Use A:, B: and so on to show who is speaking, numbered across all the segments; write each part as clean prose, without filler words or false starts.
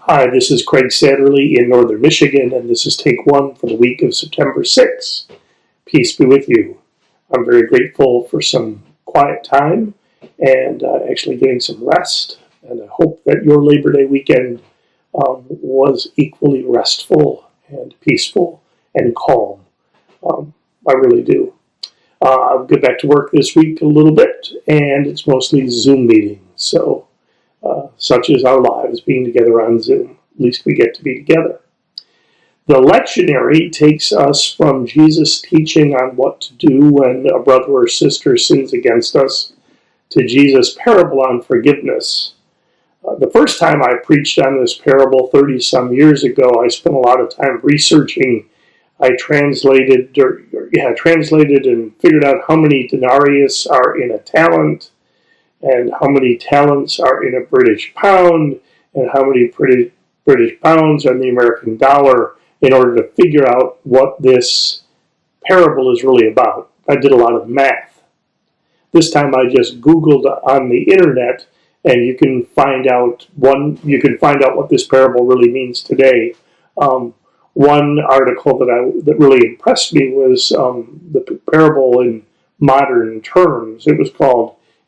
A: Hi, this is Craig Satterley in Northern Michigan, and this is Take One for the week of September 6th. Peace be with you. I'm very grateful for some quiet time and actually getting some rest, and I hope that your Labor Day weekend was equally restful and peaceful and calm. I really do. I'll get back to work this week a little bit, and it's mostly Zoom meetings, so such is our lives, being together on Zoom. At least we get to be together. The lectionary takes us from Jesus' teaching on what to do when a brother or sister sins against us to Jesus' parable on forgiveness. The first time I preached on this parable 30-some years ago, I spent a lot of time researching. I translated and figured out how many denarius are in a talent, and how many talents are in a British pound, and how many British pounds are in the American dollar, in order to figure out what this parable is really about. I did a lot of math. This time I just Googled on the internet, and you can find out what this parable really means today. One article that really impressed me was the parable in modern terms.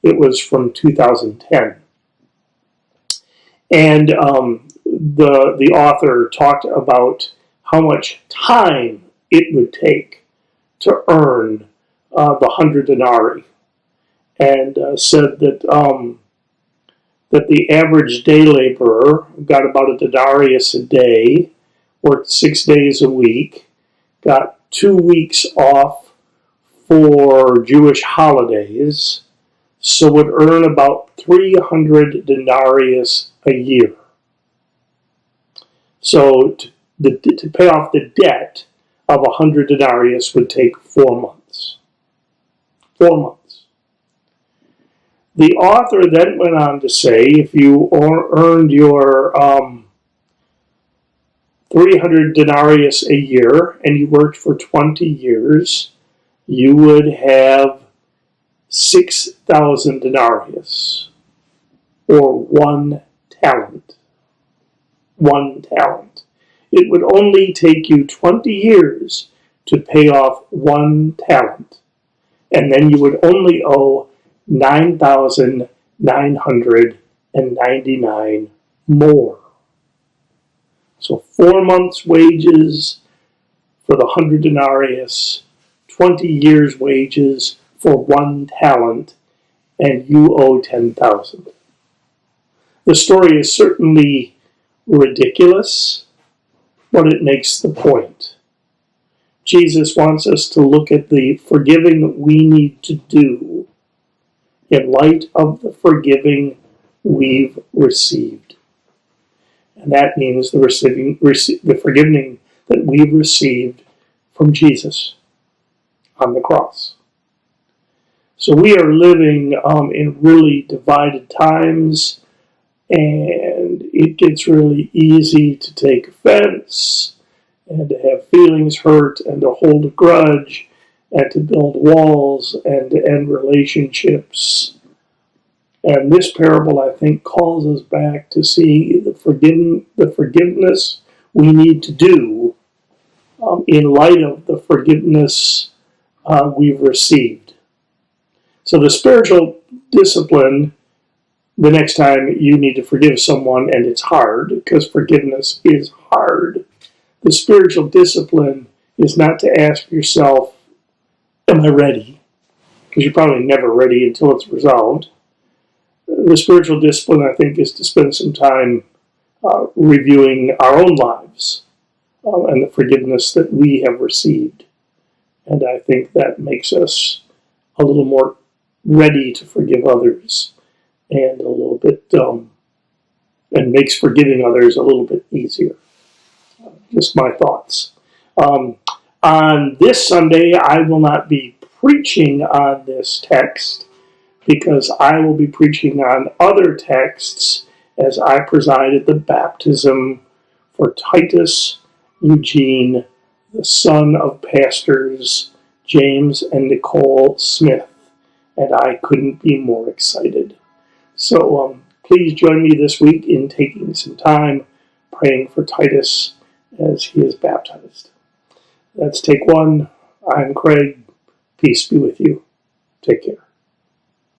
A: It was from 2010. And the author talked about how much time it would take to earn the 100 denarii, and said that the average day laborer got about a denarius a day, worked 6 days a week, got 2 weeks off for Jewish holidays, so would earn about 300 denarius a year. So to pay off the debt of 100 denarius would take 4 months. 4 months. The author then went on to say, if you earned your 300 denarius a year and you worked for 20 years, you would have 6,000 denarius, or 1 talent. 1 talent. It would only take you 20 years to pay off 1 talent, and then you would only owe 9,999 more. So 4 months' wages for the 100 denarius, 20 years' wages for 1 talent, and you owe 10,000. The story is certainly ridiculous, but it makes the point. Jesus wants us to look at the forgiving that we need to do in light of the forgiving we've received. And that means the forgiving that we've received from Jesus on the cross. So we are living in really divided times, and it gets really easy to take offense and to have feelings hurt and to hold a grudge and to build walls and to end relationships. And this parable, I think, calls us back to see the forgiveness we need to do in light of the forgiveness we've received. So the spiritual discipline, the next time you need to forgive someone, and it's hard, because forgiveness is hard, the spiritual discipline is not to ask yourself, am I ready? Because you're probably never ready until it's resolved. The spiritual discipline, I think, is to spend some time reviewing our own lives and the forgiveness that we have received. And I think that makes us a little more ready to forgive others, and a little bit, and makes forgiving others a little bit easier. Just my thoughts. On this Sunday, I will not be preaching on this text, because I will be preaching on other texts as I preside at the baptism for Titus Eugene, the son of pastors James and Nicole Smith, and I couldn't be more excited. So please join me this week in taking some time praying for Titus as he is baptized. That's take one. I'm Craig. Peace be with you. Take care.